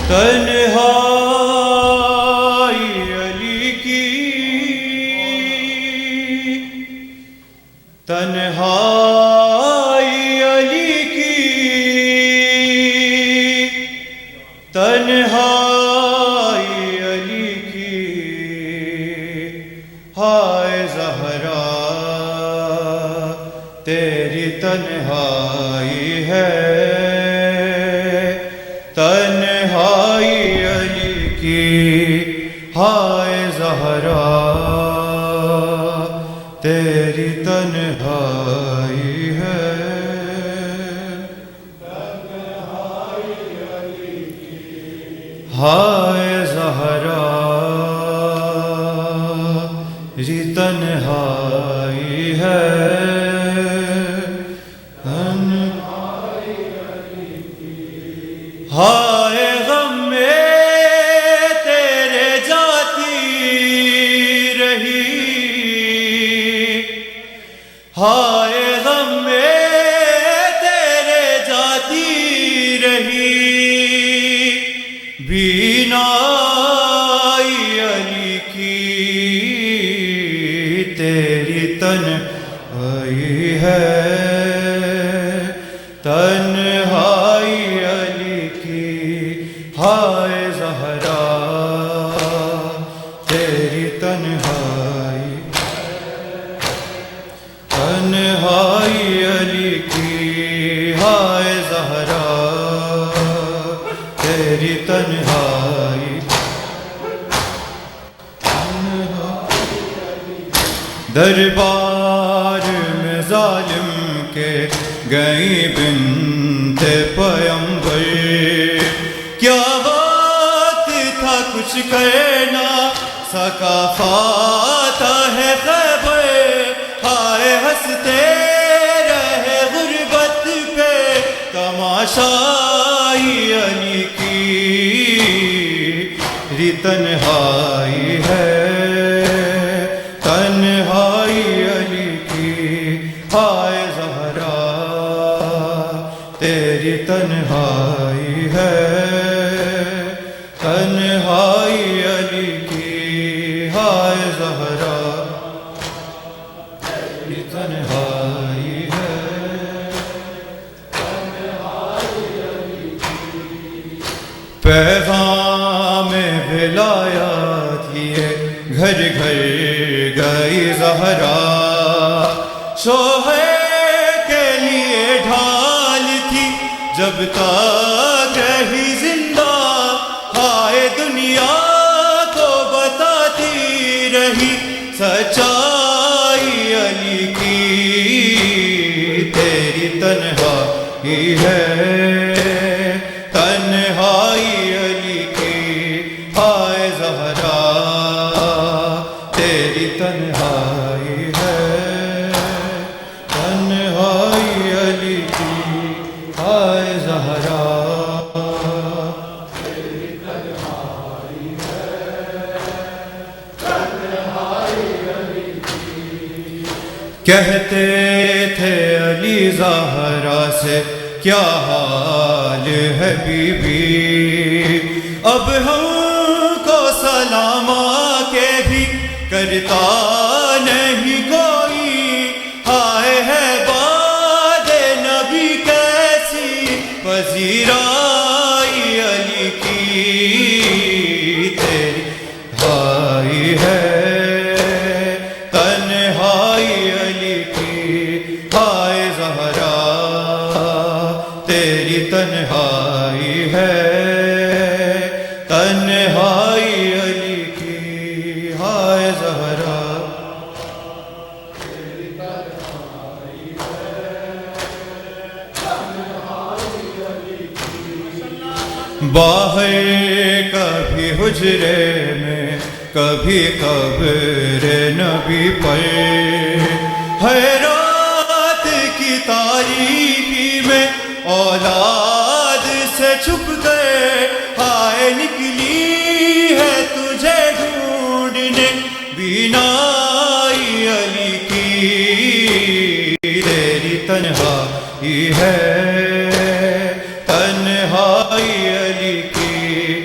تنہائی علی کی، تنہائی علی کی، تنہائی علی کی، ہائے زہرا تیری تنہائی ہے، تنہائی علی کی، ہائے زہرا تیری تنہائی ہے، تنہائی علی کی، ہائے زہرا تیری تنہائی ہے، ہائے غم میں تیرے جاتی رہی، ہائے غم میں تیرے جاتی رہی، بینائی علی کی تیری تنہائی ہے، تنہائی علی کی، ہائے زہرا تیری تنہائی، تنہائی علی کی، ہائے زہرا تیری تنہائی، دربار میں ظالم کے گئی بنت پیمبر، کیا بات تھا کچھ کہنا سکا فاتح ہے خیبر، ہائے ہنستے رہے غربت پہ تماشائی علی کی تیری تنہائی ہے، تنہائی علی کی، ہائے زہرا تیری تنہائی ہے، تنہائی علی کی، ہائے زہرا تیری تنہائی ہے، تنہائی علی کی، پیغام ولایات یہ گھر گھر گئی زہرا، شوہر کے لیے ڈھال تھی جب تک رہی زندہ، ہائے دنیا کو بتاتی رہی سچائی علی کی تیری تنہائی ہے، تنہائی علی کی، ہائے زہرا تیری تنہائی ہے، تنہائی علی کی، ہائے زہرا تیری تنہائی ہے، تنہائی علی کی، کہتے تھے علی زہرا سے کیا حال ہے بی بی، اب ہم کو سلام کے بھی کرتا نہیں کوئی، ہائے ہے باد نبی کیسی پذیرائی علی کی تیری تنہائی ہے، تنہائی علی کی، ہائے زہرا تیری تنہائی ہے، تنہائی علی کی، ہائے زہرا تیری تنہائی ہے، تنہائی علی کی، باہر کبھی حجرے میں کبھی قبر نبی پر، ہے رات کی تاریکی میں اولاد سے چھپ گئے، ہائے نکلی ہے تجھے ڈھونڈنے بینائی علی کی تیری تنہائی ہے، تنہائی علی کی،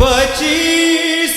25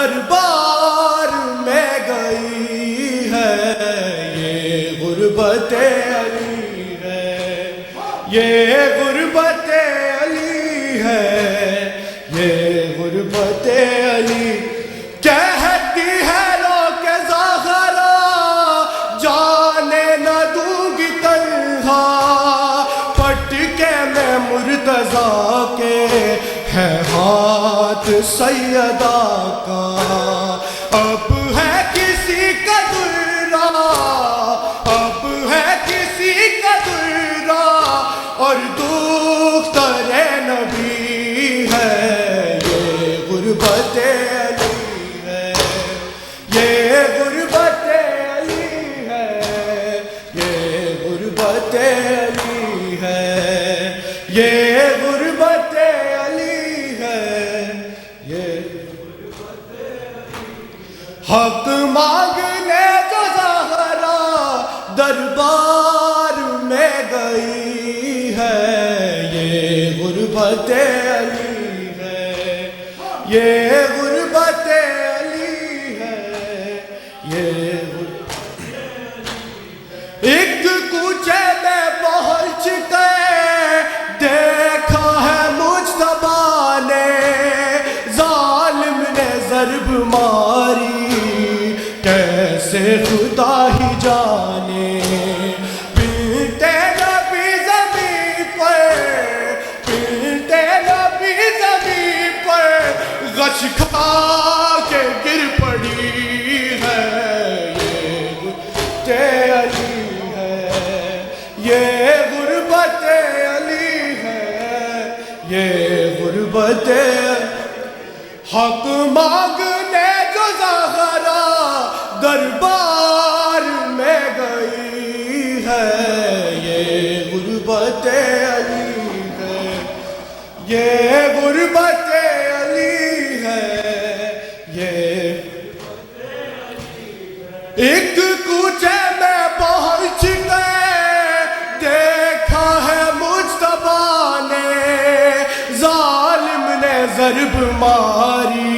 دربار میں گئی ہے، یہ غربت علی ہے، یہ غربت علی ہے، یہ غربت علی کہتی ہے لو کہ زہرا جانے نہ دوں گی تنہا، پٹ کے میں مرتضیٰ کے ہے ہاتھ سیدہ کا، اب ہے کسی کا درا، اب ہے کسی کا درا، اور دختر نبی ہے، یہ غربت علی ہے، یہ غربت علی ہے، یہ غربت علی ہے، یہ غربت علی ہے، یہ حق مانگنے جو زہرا دربار میں گئی ہے، یہ غربت علی ہے، یہ غربت علی ہے، یہ ایک کوچے میں پہنچ گئے، دیکھا ہے مجتبیٰ نے، ظالم نے ضرب ماری، کیسے خدا ہی جانے، پیٹے نبی زمین پر، پیٹے نبی زمین پر، غش کھا کے گر پڑی ہے، یہ علی ہے، یہ غربت علی ہے، یہ غربت حق مانگنے جو زہرا دربار میں گئی ہے، یہ غربت علی ہے، یہ غربت علی ہے، یہ ایک کوچے میں پہنچ گئے، دیکھا ہے مجتبیٰ نے، ظالم نے ضرب ماری،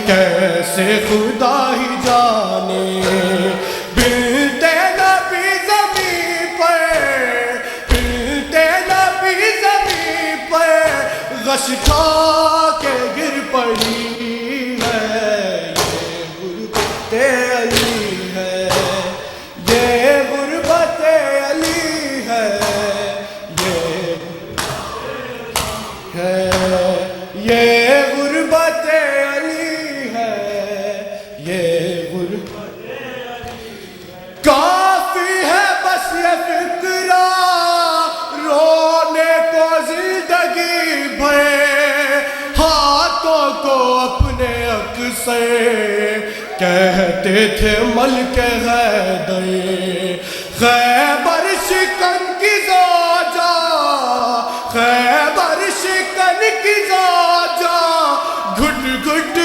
کیسے خدا ہی جانے، بنتے نبی زمین پر، بنتے نبی زمین پر، غش کھا کے گر پڑی ہے، یہ غربت علی ہے، یہ غربت علی ہے، یہ یہ غربت علی ہے، یہ غربت کافی ہے بس یہ فکرہ رونے کو زندگی بھر، ہاتھوں کو اپنے اکثر کہتے تھے ملک حیدر، خیبر شکن کی زوجہ، خیبر شکن کی زوجہ، گھٹ گھٹ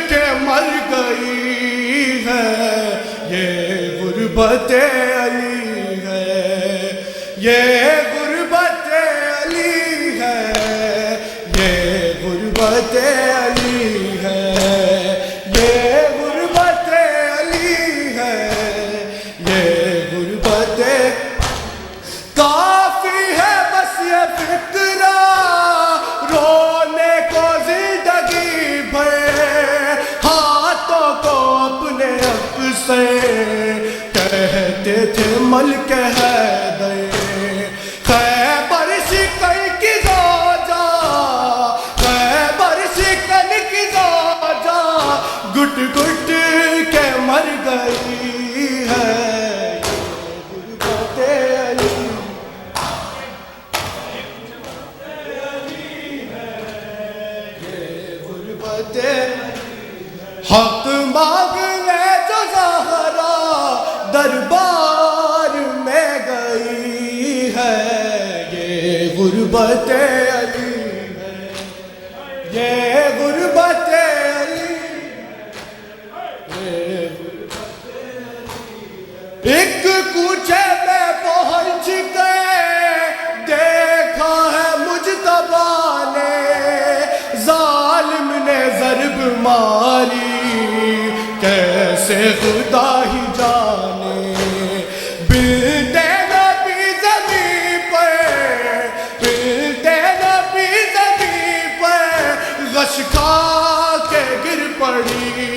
کے مر گئی ہے، یہ غربت علی ہے، یہ غربت علی ہے، یہ غربت علی ہے، یہ غربت علی ہے، یہ غربت کافی ہے بس یہ فکرہ رونے کو زندگی بھر، ہاتھوں کو اپنے اکثر کہتے تھے ملک حیدر، خیبر شکن کی زوجہ، خیبر شکن کی زوجہ، گھٹ گھٹ کے مر گئی ہے، غربت علی، یہ غربت حق مانگنے جو زہرا دربار میں گئی ہے، یہ غربت علی ہے، یہ غربت علی، یہ ایک کوچے میں پہنچ گئے، دیکھا ہے مجتبیٰ نے، ظالم نے ضرب ماری، مری کیسے خدا ہی جانے بنتے نبی زمین پر بنتے نبی زمین پر غش کھا کے گر پڑی